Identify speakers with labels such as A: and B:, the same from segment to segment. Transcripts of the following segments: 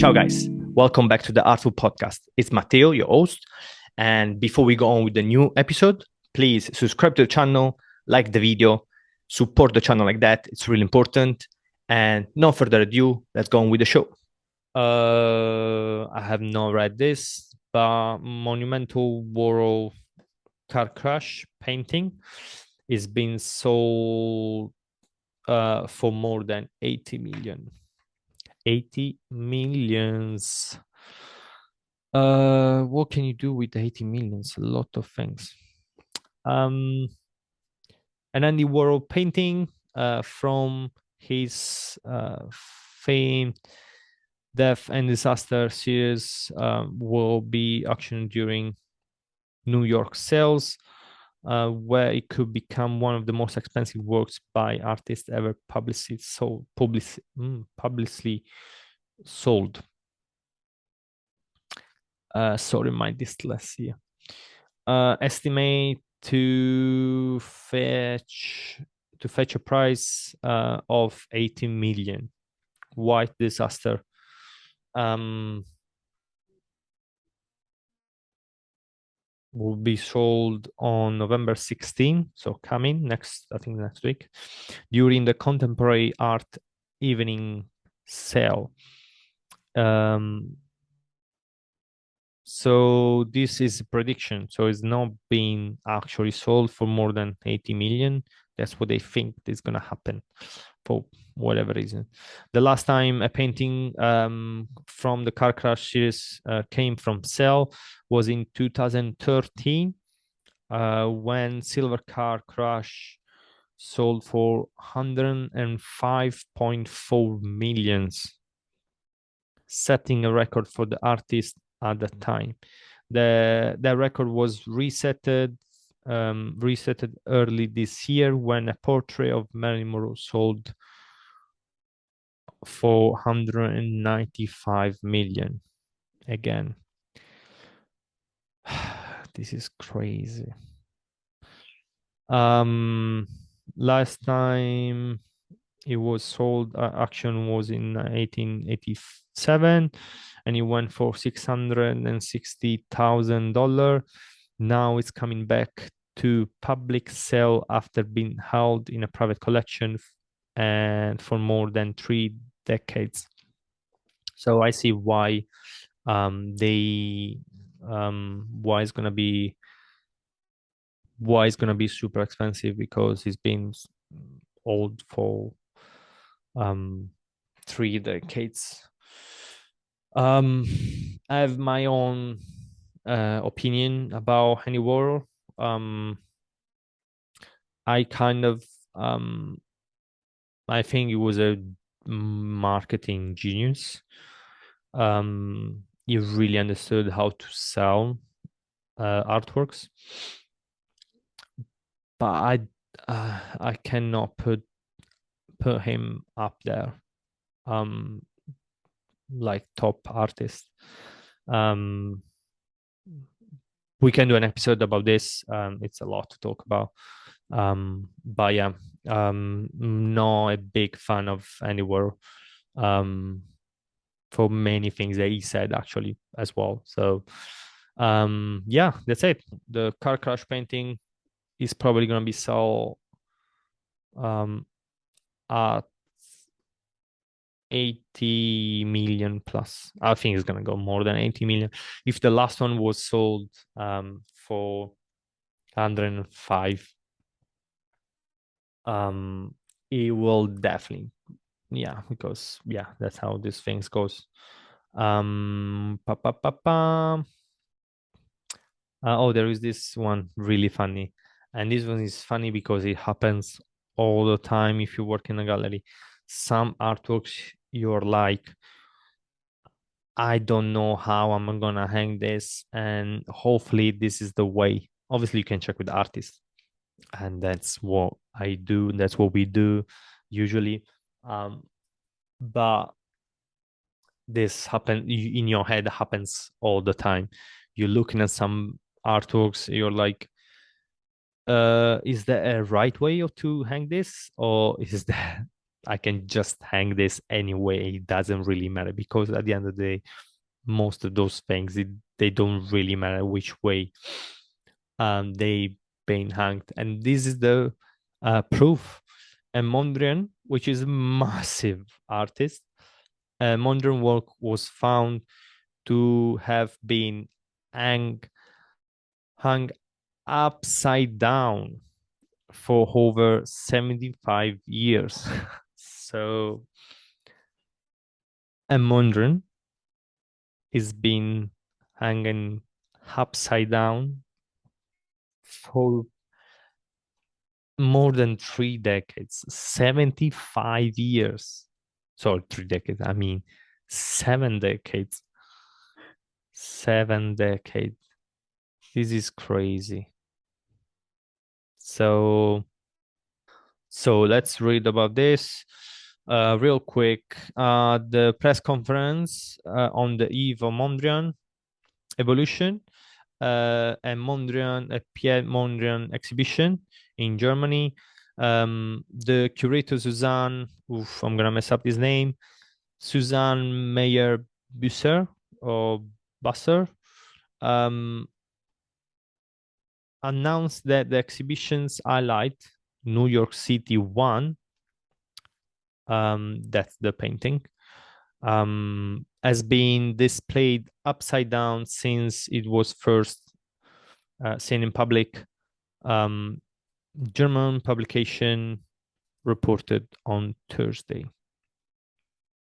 A: Ciao, guys. Welcome back to the ARTFUL podcast. It's Matteo, your host. And before we go on with the new episode, please subscribe to the channel, like the video, support the channel like that. It's really important. And no further ado, let's go on with the show. I have not read this, but Monumental Warhol car crash painting is being sold for more than 80 million. 80 millions. What can you do with 80 millions? A lot of things. An Andy Warhol painting from his famed Death and Disaster series will be auctioned during New York sales, where it could become one of the most expensive works by artists ever publicly sold. Sorry, my dyslexia. Estimate to fetch a price of 80 million. White Disaster. Will be sold on November 16, so coming next week, during the Contemporary Art Evening sale. So this is a prediction. So it's not being actually sold for more than 80 million. That's what they think is going to happen for whatever reason. The last time a painting from the car crash series came from sale was in 2013, when Silver Car Crash sold for 105.4 millions, setting a record for the artist at the time. The record was resetted early this year when a portrait of Marilyn Monroe sold for 195 million. Again, this is crazy. Last time it was sold, auction was in 1887, and it went for $660,000. Now it's coming back to public sale after being held in a private collection and for more than 3 decades. So I see why why it's gonna be super expensive, because it's been old for 3 decades. I have my own opinion about Andy Warhol. I kind of I think he was a marketing genius. He really understood how to sell artworks, but I cannot put him up there like top artist. We can do an episode about this. It's a lot to talk about. But yeah, not a big fan of Andy Warhol for many things that he said actually as well. So yeah, that's it. The car crash painting is probably going to be sold at 80 million plus. I think it's going to go more than 80 million. If the last one was sold for 105, it will definitely, yeah, because yeah, that's how these things goes. Oh, there is this one really funny, and this one is funny because it happens all the time if you work in a gallery. Some artworks you're like, I don't know how I'm gonna hang this, and hopefully this is the way. Obviously, you can check with the artist, and that's what I do. That's what we do usually. But this happen in your head happens all the time. You're looking at some artworks, you're like, is there a right way to hang this, or is there I can just hang this anyway. It doesn't really matter, because at the end of the day, most of those things, they don't really matter which way they been hanged. And this is the proof. And Mondrian, which is a massive artist, Mondrian work was found to have been hung upside down for over 75 years. So a Mondrian is being hanging upside down for more than 3 decades, 75 years. Sorry, 3 decades. I mean, 7 decades. 7 decades. This is crazy. So let's read about this real quick. The press conference on the eve of Mondrian evolution, a Pierre Mondrian exhibition in Germany. The curator Suzanne, I'm gonna mess up his name, Suzanne Meyer Busser or Busser, announced that the exhibition's highlight, New York City 1, that's the painting, has been displayed upside down since it was first seen in public. German publication reported on Thursday.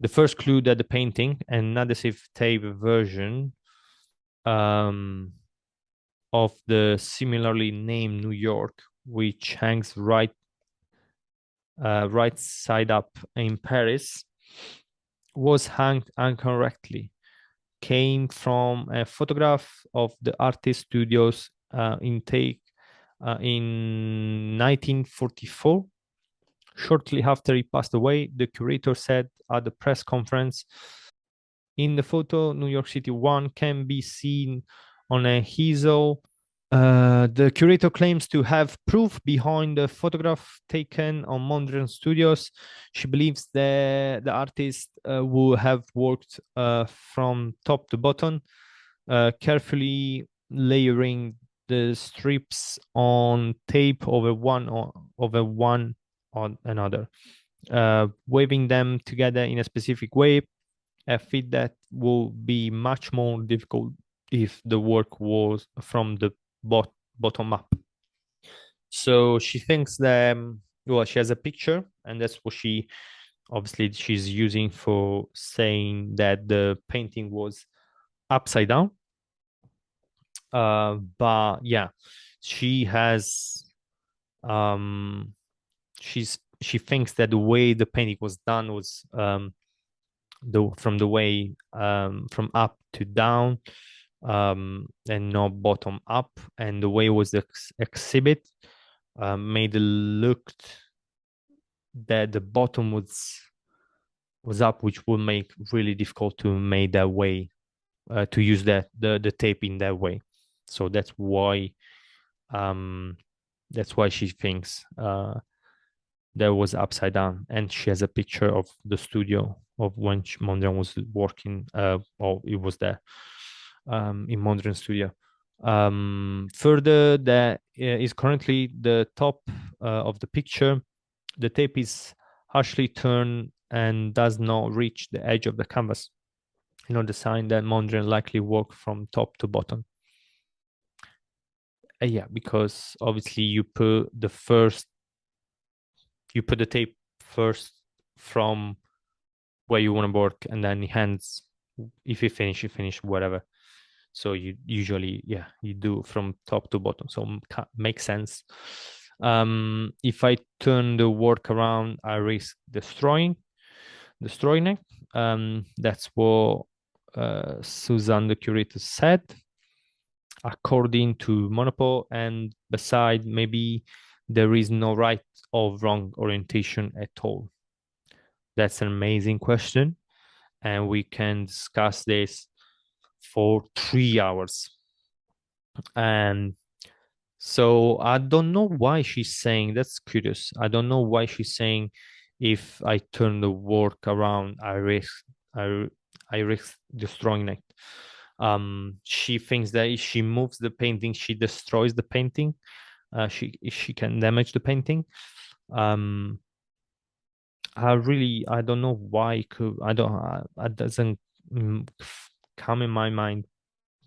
A: The first clue that the painting, an adhesive tape version of the similarly named New York, which hangs right side up in Paris, was hanged incorrectly, came from a photograph of the artist studios intake in 1944. Shortly after he passed away, the curator said at the press conference, in the photo, New York City 1 can be seen on a easel. The curator claims to have proof behind the photograph taken on Mondrian Studios. She believes that the artist will have worked from top to bottom, carefully layering the strips on tape over one on another, waving them together in a specific way, a feat that will be much more difficult if the work was from the bottom up. So she thinks that, well, she has a picture, and that's what she's using for saying that the painting was upside down. But yeah, she has she thinks that the way the painting was done was from the way from up to down, and not bottom up, and the way it was exhibit made it look that the bottom was up, which would make really difficult to make that way, to use the tape in that way. So that's why she thinks that was upside down. And she has a picture of the studio of when Mondrian was working, or it was there in Mondrian studio. Further, that is currently the top of the picture. The tape is harshly turned and does not reach the edge of the canvas. The sign that Mondrian likely worked from top to bottom. Yeah, because obviously you put the tape first from where you want to work, and then hands, if you finish whatever. So you usually, you do from top to bottom. So makes sense. If I turn the work around, I risk destroying it. That's what Suzanne, the curator, said, according to Monopole. And beside, maybe there is no right or wrong orientation at all. That's an amazing question, and we can discuss this for 3 hours. And so I don't know why she's saying, that's curious. I don't know why she's saying if I turn the work around, I risk destroying it. She thinks that if she moves the painting, she destroys the painting. She can damage the painting. I don't know why it could. I don't. It doesn't come in my mind.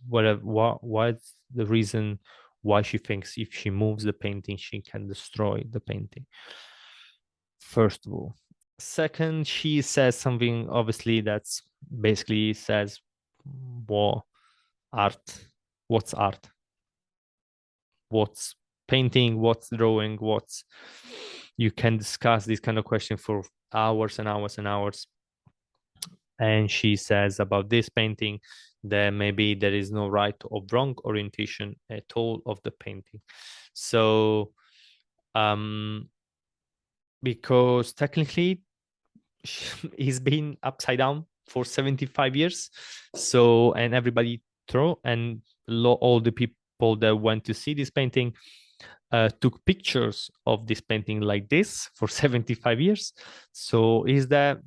A: What's the reason why she thinks if she moves the painting, she can destroy the painting? First of all. Second, she says something obviously that's basically says what art, what's art, what's painting, what's drawing, what's you can discuss this kind of question for hours and hours and hours. And she says about this painting that maybe there is no right or wrong orientation at all of the painting. So because technically he's been upside down for 75 years. So, and everybody throw and all the people that went to see this painting took pictures of this painting like this for 75 years. So is that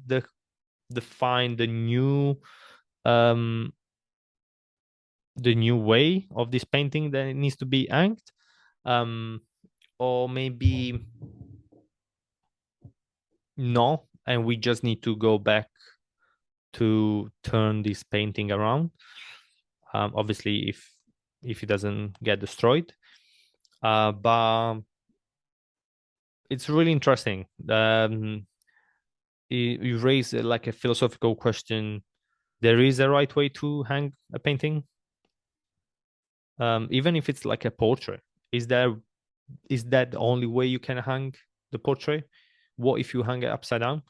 A: um the new way of this painting that it needs to be hanged? Or maybe no, and we just need to go back to turn this painting around. Obviously, if it doesn't get destroyed, but it's really interesting. You raise like a philosophical question. There is a right way to hang a painting, even if it's like a portrait. Is that the only way you can hang the portrait? What if you hang it upside down?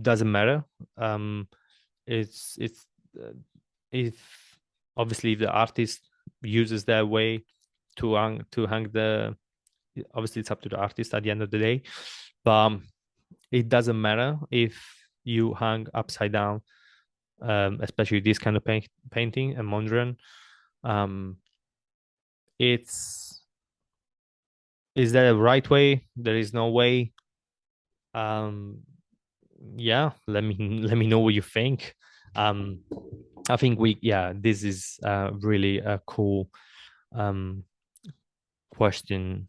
A: Doesn't matter. It's if obviously if the artist uses their way to hang the, obviously it's up to the artist at the end of the day, but it doesn't matter if you hang upside down, especially this kind of painting and Mondrian. It's is there a right way? There is no way. Yeah, let me know what you think. um I think this is really a cool question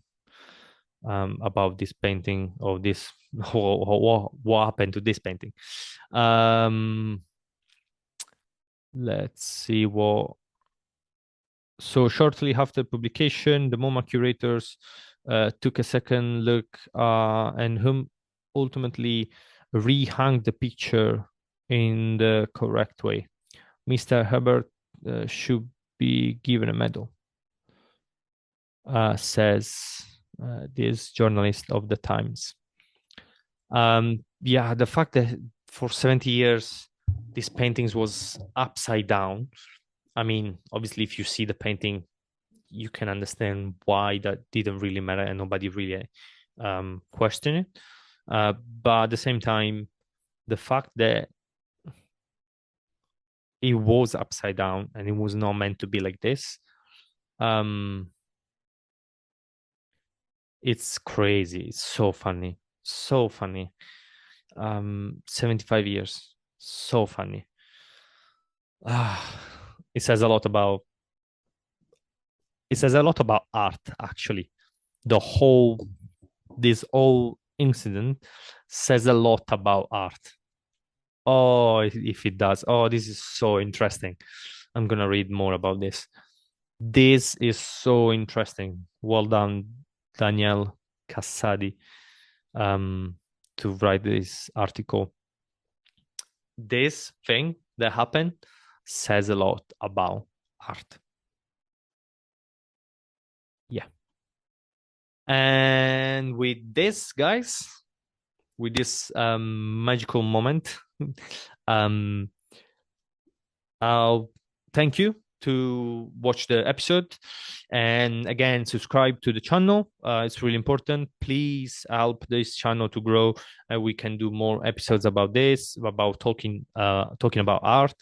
A: about this painting or this what happened to this painting. um let's see what. So shortly after publication, the MoMA curators took a second look and whom ultimately rehung the picture in the correct way. Mr. Herbert should be given a medal, says this journalist of the Times. Yeah, the fact that for 70 years these paintings was upside down. I mean, obviously, if you see the painting, you can understand why that didn't really matter and nobody really questioned it. But at the same time, the fact that it was upside down and it was not meant to be like this, it's crazy. It's so funny. So funny. 75 years. So funny. It says a lot about art, actually. This whole incident says a lot about art. Oh, if it does. Oh, this is so interesting. I'm gonna read more about this. This is so interesting. Well done, Daniel Cassadi, to write this article. This thing that happened says a lot about art. Yeah. And with this, guys, with this magical moment, I'll thank you to watch the episode, and again subscribe to the channel. It's really important. Please help this channel to grow, and we can do more episodes about this, about talking about art.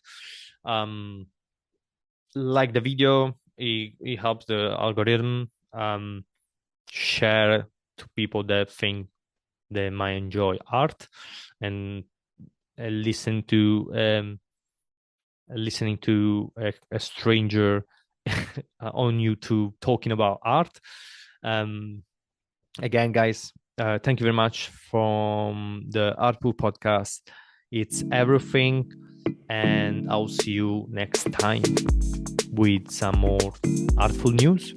A: Like the video, it helps the algorithm. Share to people that think they might enjoy art and listen to listening to a stranger on YouTube talking about art. Again, guys, thank you very much from the ARTFUL podcast. It's everything, and I'll see you next time with some more artful news.